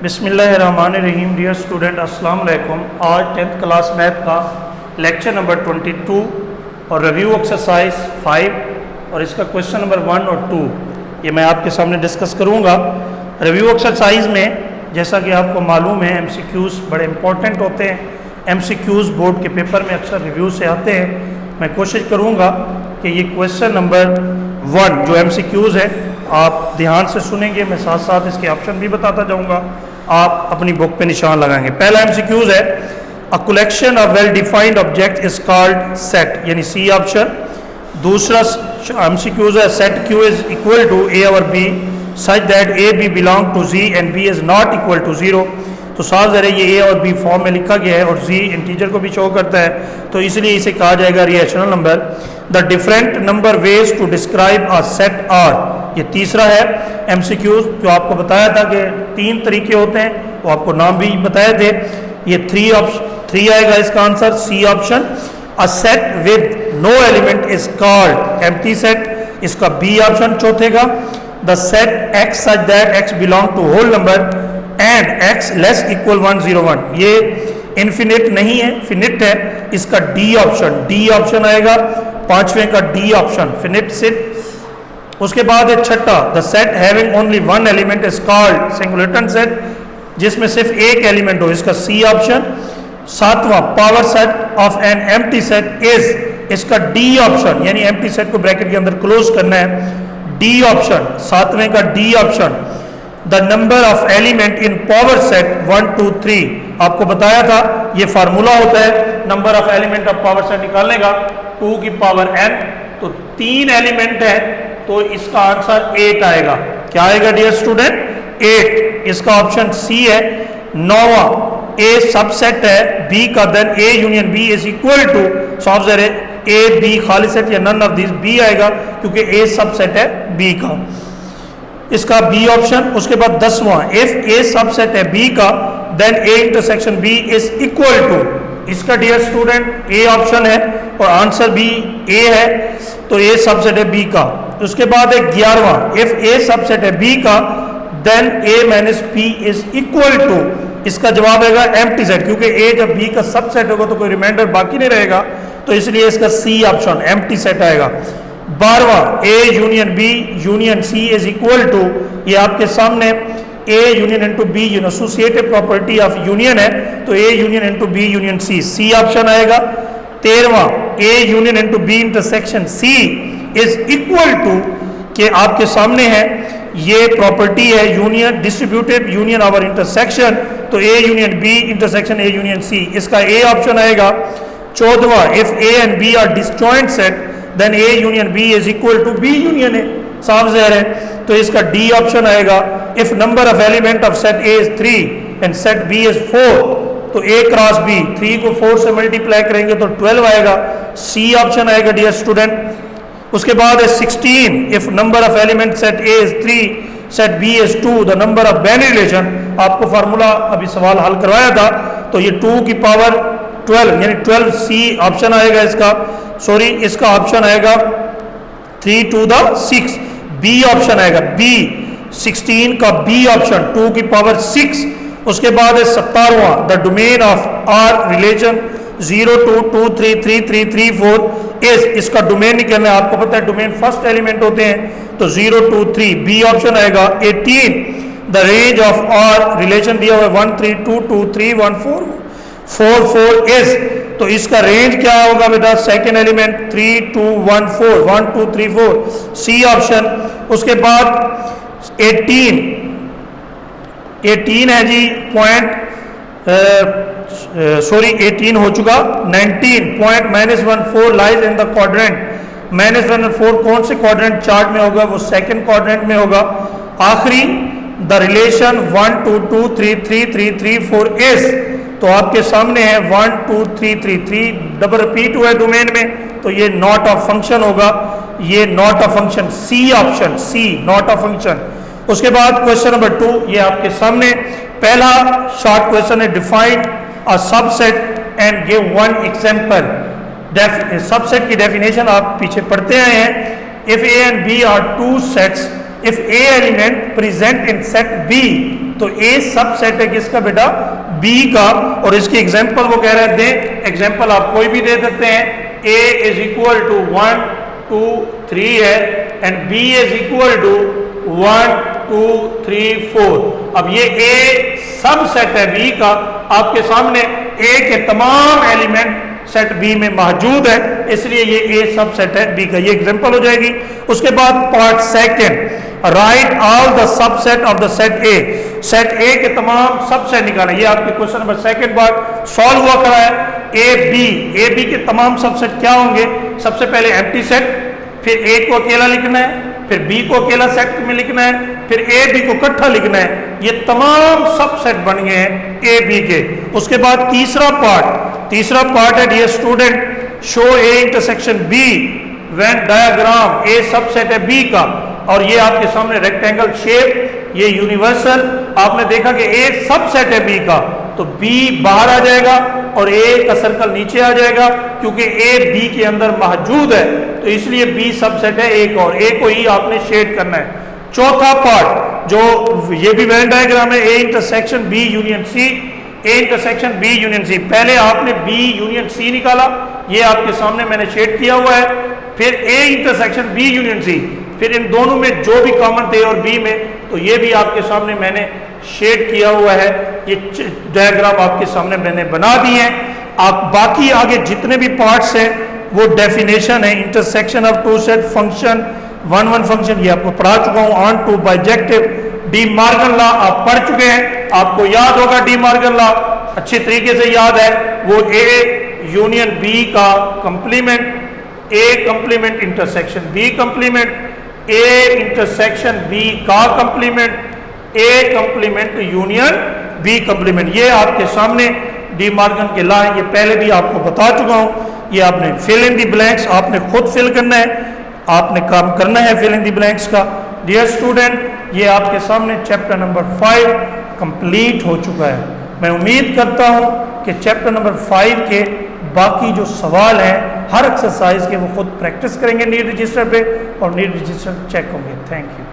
बिस्मिल्लाहिर्रहमानिर्रहीम। Dear student, अस्सलाम वालेकुम। आज 10th क्लास मैथ का लेक्चर नंबर 22 और रिव्यू एक्सरसाइज 5 और इसका क्वेश्चन नंबर 1 और 2 ये मैं आपके सामने डिस्कस करूंगा। रिव्यू एक्सरसाइज में जैसा कि आपको मालूम है MCQs बड़े इंपॉर्टेंट होते हैं। MCQs बोर्ड के पेपर में अक्सर रिव्यू से आते हैं। मैं कोशिश करूँगा कि ये क्वेश्चन नंबर 1 जो MCQs है आप ध्यान से सुनेंगे, मैं साथ साथ इसके ऑप्शन भी बताता जाऊँगा, आप अपनी बुक पे निशान लगाएंगे। पहला MCQs है a collection of well defined object is called set, यानी सी ऑप्शन। दूसरा MCQs है set Q is equal to A और B such that A B belong to Z and B is not equal to 0। तो साफ ज़रा ये A और B form में लिखा गया है और Z इंटीजर को भी शो करता है, तो इसलिए इसे कहा जाएगा rational number. The different number ways to describe a set are, ये तीसरा है MCQs जो आपको बताया था कि 3 तरीके होते हैं, वो आपको नाम भी बताए थे। ये 3 आएगा इसका answer, C option. A set with no element is called empty set, इसका बी ऑप्शन चौथे का। The set X such that X belong to whole number and X less equal 1 0 1, ये इन्फिनिट नहीं है, फिनिट है, इसका डी ऑप्शन। डी ऑप्शन आएगा पांचवें का, डी ऑप्शन फिनिट सेट। उसके बाद है छठा, the set having only one element is called singleton set, जिसमें सिर्फ एक एलिमेंट हो, इसका सी ऑप्शन। सातवां, power set of an empty set is, इसका डी ऑप्शन, यानी एम्प्टी सेट को ब्रैकेट के अंदर क्लोज करना है, डी ऑप्शन, सातवें का D option. The number of element in power set 1 2 3, आपको बताया था ये फार्मूला होता है number of element of power set निकालने का, 2 की पावर n, तो 3 एलिमेंट है तो इसका आंसर 8 आएगा। क्या आएगा डियर स्टूडेंट? 8, इसका ऑप्शन सी है। 9वां, ए सबसेट है बी का, then A union B is equal to, सॉल्व जरे ए बी खाली सेट या नन ऑफ दिस, बी आएगा क्योंकि ए सबसेट है बी का, इसका बी ऑप्शन। उसके बाद 10वां, इफ ए सबसेट है बी का then A intersection B is equal to, इसका डियर स्टूडेंट ए ऑप्शन है और आंसर भी ए है, तो ए सबसेट है बी का। उसके बाद है 11वां, इफ ए सबसेट है बी का then A minus B is equal to, इसका जवाब आएगा एम्प्टी सेट, क्योंकि ए जब बी का सबसेट होगा तो कोई रिमाइंडर बाकी नहीं रहेगा, तो इसलिए इसका सी ऑप्शन एम्प्टी सेट आएगा। 12वां, A union B union C is equal to, ये आपके सामने A union into B associative property of union है, तो A union into B union C, C option आएगा। 13वां, A union into B intersection C is equal to, के आपके सामने है ये प्रॉपर्टी है union distributive union over intersection, तो A union B intersection A union C, इसका ए ऑप्शन आएगा। 14वां, if A and B are disjoint set then A union B is equal to B union A, साफ ज़ाहिर है, तो इसका D option आएगा। If number of element of set A is 3 and set B is 4, तो ए cross B, 3 को 4 से multiply करेंगे तो 12 आएगा, सी ऑप्शन आएगा डियर स्टूडेंट। उसके बाद है 16, if number of element set A is 3 set B is 2 the number of बेन रिलेशन, आपको फार्मूला अभी सवाल हल करवाया था, तो ये 2 की पावर 12 यानी 12, सी ऑप्शन आएगा इसका, सॉरी इसका ऑप्शन आएगा 3 to the 6, बी ऑप्शन आएगा, बी 16 का बी ऑप्शन 2 की पावर 6। उसके बाद है 17वां, the domain of R relation 0 2 2 3 3 3 3 4 is, इसका डोमेन निकलना है, आपको पता है डोमेन फर्स्ट एलिमेंट होते हैं, तो 0 2 3, बी ऑप्शन आएगा। 18, the range of R relation दिया हुआ है 1 3 2 2 3 1 4 4 4 इज, तो इसका रेंज क्या होगा बेटा? Second element 3 2 1 4 1 2 3 4, C option. उसके बाद 18 है जी पॉइंट, सॉरी 18 हो चुका, 19 point -14 lies in the quadrant, -14 कौन से क्वाड्रेंट चार्ट में होगा? वो सेकंड क्वाड्रेंट में होगा। आखिरी, द रिलेशन 1 2 2 3 3 3 3 4 इज, तो आपके सामने है 1 2 3 3 3 डबल रिपीट हुआ है डोमेन में, तो ये नॉट ऑफ फंक्शन होगा, ये not of function, C option, C not of function. उसके बाद क्वेश्चन नंबर 2, ये आपके सामने पहला शॉर्ट क्वेश्चन है, define a subset and give one example. Subset की डेफिनेशन आप पीछे पढ़ते आए हैं। If A and B are two sets, if A element present in set B, तो ए सबसेट है किसका बेटा, बी का। और इसकी एग्जांपल वो कह रहे हैं, दें एग्जांपल आप कोई भी दे सकते हैं। ए इज इक्वल टू 1 2 3 है and B is equal to 1 2 3 4। अब ये ए सबसेट है बी का, आपके सामने ए के तमाम एलिमेंट सेट बी में मौजूद है, इसलिए ये ए सबसेट है बी का, ये एग्जांपल हो जाएगी। उसके बाद part second, right all the subset of the set A. Set ए के तमाम सबसेट निकालें, ये आपके question number second part solve हुआ करा है। ए बी के तमाम सबसेट क्या होंगे, सबसे पहले एम्प्टी सेट, फिर ए को अकेला लिखना है, फिर बी को अकेला सेट में लिखना है, फिर ए बी को इकट्ठा लिखना है। ये तमाम सबसेट बन गए हैं ए बी के। उसके बाद तीसरा पार्ट है dear student, show A intersection B Venn diagram. A subset है बी का और ये आपके सामने रेक्टेंगल शेप, ये यूनिवर्सल। आपने देखा कि ए सबसेट है बी का, तो बी बाहर आ जाएगा और ए का सर्कल नीचे आ जाएगा, क्योंकि ए बी के अंदर मौजूद है, तो इसलिए बी सबसेट है एक, और ए को ही आपने शेड करना है। चौथा पार्ट जो ये भी वेन डायग्राम है, A intersection B union C, A intersection B union C. पहले आपने बी यूनियन सी निकाला, ये आपके सामने मैंने शेड किया हुआ है। फिर A intersection B union C, फिर इन दोनों में जो भी कॉमन थे और बी में, तो ये भी आपके सामने मैंने शेड किया हुआ है। ये डायग्राम आपके सामने मैंने बना दिए हैं। आप बाकी आगे जितने भी पार्ट्स हैं वो डेफिनेशन है, intersection of two set function, one function, ये आपको पढ़ा चुका हूँ। Onto bijective, de Morgan law आप पढ़ चुके हैं, आपको याद होगा डी मॉर्गन लॉ, अच्छी तरीके से याद है। वो ए यूनियन बी का complement, A complement intersection B complement, A intersection B का complement, A complement union B complement. ये आपके सामने डी मॉर्गन के लॉ है, ये पहले भी आपको बता चुका हूँ। ये आपने फिल इन दी ब्लैंक्स आपने खुद फिल करना है, आपने काम करना है फिल इन दी ब्लैंक्स का। डियर स्टूडेंट, ये आपके सामने चैप्टर नंबर 5 कंप्लीट हो चुका है। मैं उम्मीद करता हूँ कि चैप्टर नंबर 5 के बाकी जो सवाल हैं हर एक्सरसाइज के वो खुद प्रैक्टिस करेंगे नीट रजिस्टर पे, और नीट रजिस्टर चेक होंगे। Thank you.